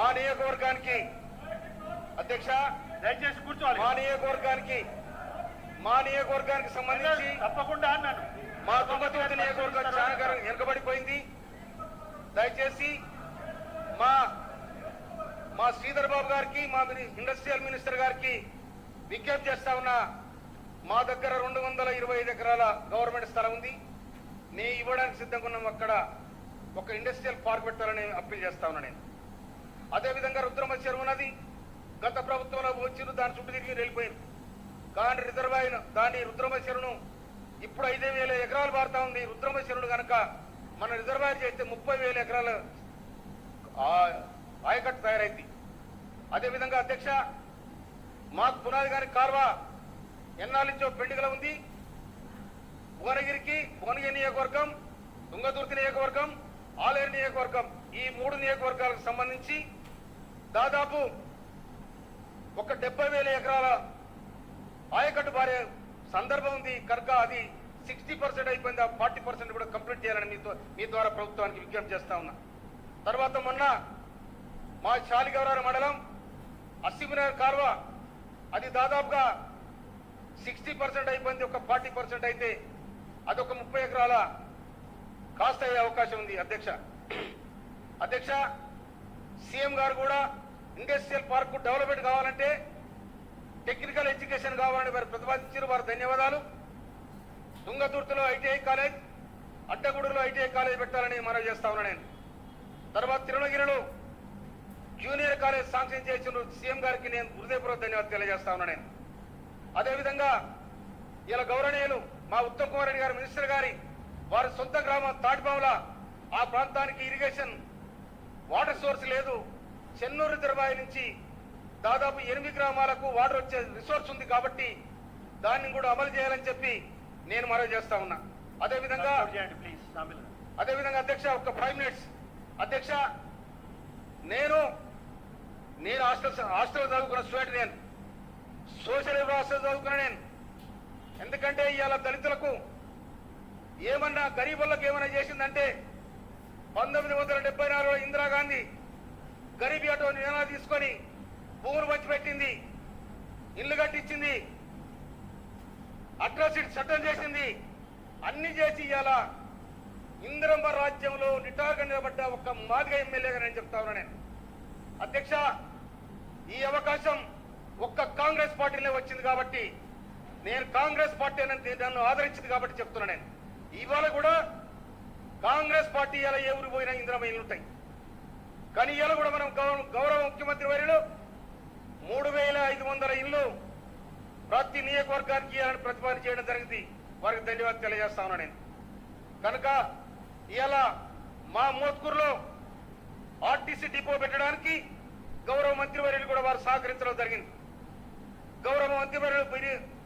మా నియోజకవర్గానికి అధ్యక్ష దయచేసి కూర్చోవాలి. మా నియోజకవర్గానికి సంబంధించి తప్పకుండా అన్నాను. మా తుంగతుర్తి నియోజకవర్గం చాలా వెనుకబడిపోయింది. దయచేసి మా శ్రీధర్ బాబు గారికి, మా ఇండస్ట్రియల్ మినిస్టర్ గారికి విజ్ఞప్తి చేస్తా ఉన్నా. మా దగ్గర 225 ఎకరాల గవర్నమెంట్ స్థలం ఉంది. నేను ఇవ్వడానికి సిద్ధంగా ఉన్నాం. అక్కడ ఒక ఇండస్ట్రియల్ పార్క్ పెట్టాలని అప్పీల్ చేస్తా ఉన్నా నేను. అదేవిధంగా రుద్రమ చెరువు ఉన్నది. గత ప్రభుత్వంలో వచ్చిరు, దాని చుట్టూ తిరిగి వెళ్ళిపోయారు. కానీ రిజర్వాయర్ దాని రుద్రమ చెరువును ఇప్పుడు 5,000 ఎకరాలు పారుతా ఉంది. రుద్రమ చెరువును కనుక మన రిజర్వాయర్ చేస్తే 30,000 ఎకరాల ఆయకట్టు తయారైంది. అదేవిధంగా అధ్యక్ష, మాకు పునాది గారి కాల్వ ఎన్నాళ్ళ నుంచో పెండింగ్లో ఉంది. భువనగిరి నియోజకవర్గం, తుంగతుర్తి నియోజకవర్గం, ఆలేరు నియోజకవర్గం, ఈ 3 నియోజకవర్గాలకు సంబంధించి దాదాపు ఒక 70,000 ఎకరాల ఆయకట్టు బారే సందర్భం ఉంది కనుక అది 60% అయిపోయింది. ఆ 40% కూడా కంప్లీట్ చేయాలని మీ ద్వారా ప్రభుత్వానికి విజ్ఞప్తి చేస్తా ఉన్నా. తర్వాత మొన్న మా శాలిగౌరారం మండలం అస్సిమినగర్ కాల్వ అది దాదాపుగా 60% అయిపోయింది. ఒక 40% అయితే అదొక 30 ఎకరాల కాస్త అయ్యే అవకాశం ఉంది. అధ్యక్ష, సీఎం గారు కూడా ఇండస్ట్రియల్ పార్క్ డెవలప్మెంట్ కావాలంటే టెక్నికల్ ఎడ్యుకేషన్ కావాలని వారు ప్రతిపాదించారు. వారు ధన్యవాదాలు. తుంగతుర్తిలో ఐటీఐ కాలేజ్, అడ్డగూడలో ఐటీఐ కాలేజ్ పెట్టాలని మనవి చేస్తా ఉన్నా నేను. తర్వాత తిరుమలగిరిలో జూనియర్ కాలేజ్ శాంక్షన్ చేసిన సీఎం గారికి నేను హృదయపూర్వక ధన్యవాదాలు తెలియజేస్తా ఉన్నా నేను. అదేవిధంగా ఇలా గౌరవనీయులు మా ఉత్తమ్ కుమార్ రెడ్డి గారు మినిస్టర్ గారి వారి సొంత గ్రామం తాటిపాముల, ఆ ప్రాంతానికి ఇరిగేషన్ వాటర్ సోర్స్ లేదు. చెన్నూరు రిజర్వాయర్ నుంచి దాదాపు 8 గ్రామాలకు వాటర్ వచ్చే రిసోర్స్ ఉంది కాబట్టి దాన్ని కూడా అమలు చేయాలని చెప్పి నేను మనవి చేస్తా ఉన్నా. అదేవిధంగా అధ్యక్ష ఒక 5 మినిట్స్ అధ్యక్ష, నేను హాస్టల్ చదువుకున్న స్టూడెంట్, నేను సోషల్ హాస్టల్ చదువుకున్నా నేను. ఎందుకంటే ఇవాళ దళితులకు ఏమన్నా గరీబులకు ఏమన్నా చేసిందంటే 1974లో ఇందిరాగాంధీ గరీబీ ఆటో నినాదాలు తీసుకొని భూములు పంచిపెట్టింది, ఇల్లు కట్టించింది, అట్రాసిటీ చట్టం చేసింది, అన్ని చేసి ఇవాళ ఇందిరమ్మ రాజ్యంలో నిటారుగా నిలబడ్డ ఒక మాదిగ ఎమ్మెల్యేగా నేను చెప్తా ఉన్నా నేను. అధ్యక్ష, ఈ అవకాశం ఒక్క కాంగ్రెస్ పార్టీలో వచ్చింది కాబట్టి నేను కాంగ్రెస్ పార్టీ నన్ను ఆదరించింది కాబట్టి చెప్తున్నా నేను. ఇవాళ కూడా కాంగ్రెస్ పార్టీ ఇలా ఏ ఊరు పోయినా ఇందిరమ్మ ఇల్లు ఉంటాయి. కానీ ఇలా కూడా మనం గౌరవ ముఖ్యమంత్రి వర్యులు 3,500 ఇల్లు ప్రతి నియోజకవర్గానికి ఇవ్వాలని ప్రతిపాదన చేయడం జరిగింది. వారికి ధన్యవాదాలు తెలియజేస్తా ఉన్నా నేను. కనుక ఇవాళ మా మోత్కూరులో ఆర్టీసీ డిపో పెట్టడానికి గౌరవ మంత్రివర్యులు కూడా వారు సహకరించడం జరిగింది. గౌరవ మంత్రివర్యులు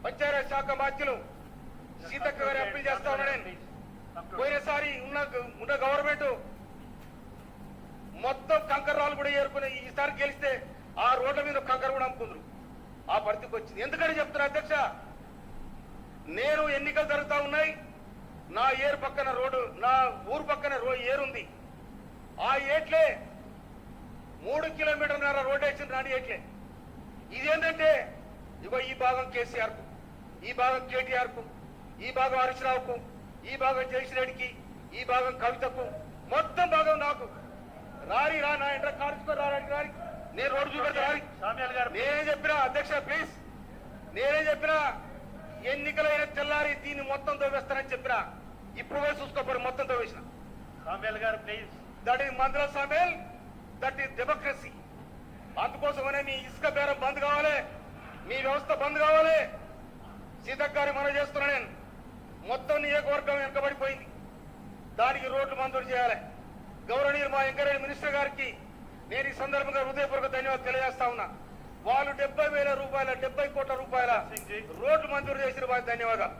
పంచాయతీ శాఖ బాధ్యులు సీతక్క గారి అప్పీల్ చేస్తా ఉన్నా నేను. పోయినసారి ఉన్న గవర్నమెంట్ మొత్తం కంకర్రాలు కూడా ఏరుకుని ఈసారి గెలిస్తే ఆ రోడ్ల మీద కంకర కూడా అమ్ముకుందరు. ఆ పరిస్థితికి వచ్చింది. ఎందుకని చెప్తున్నా అధ్యక్ష, నేను ఎన్నికలు జరుగుతూ ఉన్నాయి, నా ఏరు పక్కన రోడ్డు, నా ఊరు పక్కన ఏరుంది. ఆ ఏట్లే 3 కిలోమీటర్ల రోడ్డు వేసిన రాని ఏట్లే. ఇదేంటంటే ఇగో ఈ భాగం కేసీఆర్కు, ఈ భాగం కేటీఆర్కు, ఈ భాగం హరీష్ రావుకు, ఈ భాగం జయశ్రెడ్డికి, ఈ భాగం కవితకు, మొత్తం భాగం నాకు. రా నా ఇంట్లో కాల్చుకొని రాని నేను రోడ్డు చూపెడతా. నేనే చెప్పినా అధ్యక్ష, ప్లీజ్, నేనే చెప్పినా ఎన్నికలైన తెల్లారి దీన్ని మొత్తం తవ్వేస్తానని చెప్పినా. ఇప్పుడు పోయి చూసుకోపోయి మొత్తం తవ్వేసిన. That is Mantra Samel, that is democracy. అందుకోసమనే మీ ఇసుక బేరం బంద్ కావాలి, మీ వ్యవస్థ బంద్ కావాలి. సీతక్క గారి మనం చేస్తున్నా నేను. మొత్తం నియోజకవర్గం వెనకబడిపోయింది, దానికి రోడ్లు మంజూరు చేయాలి. గౌరవనీయులు మా వెంకరెడ్డి మినిస్టర్ గారికి నేను ఈ సందర్భంగా హృదయపూర్వక ధన్యవాదాలు తెలియజేస్తా ఉన్నా. వాళ్ళు 70,000 రూపాయల 70 కోట్ల రూపాయల రోడ్లు మంజూరు చేసిన వారికి ధన్యవాదాలు.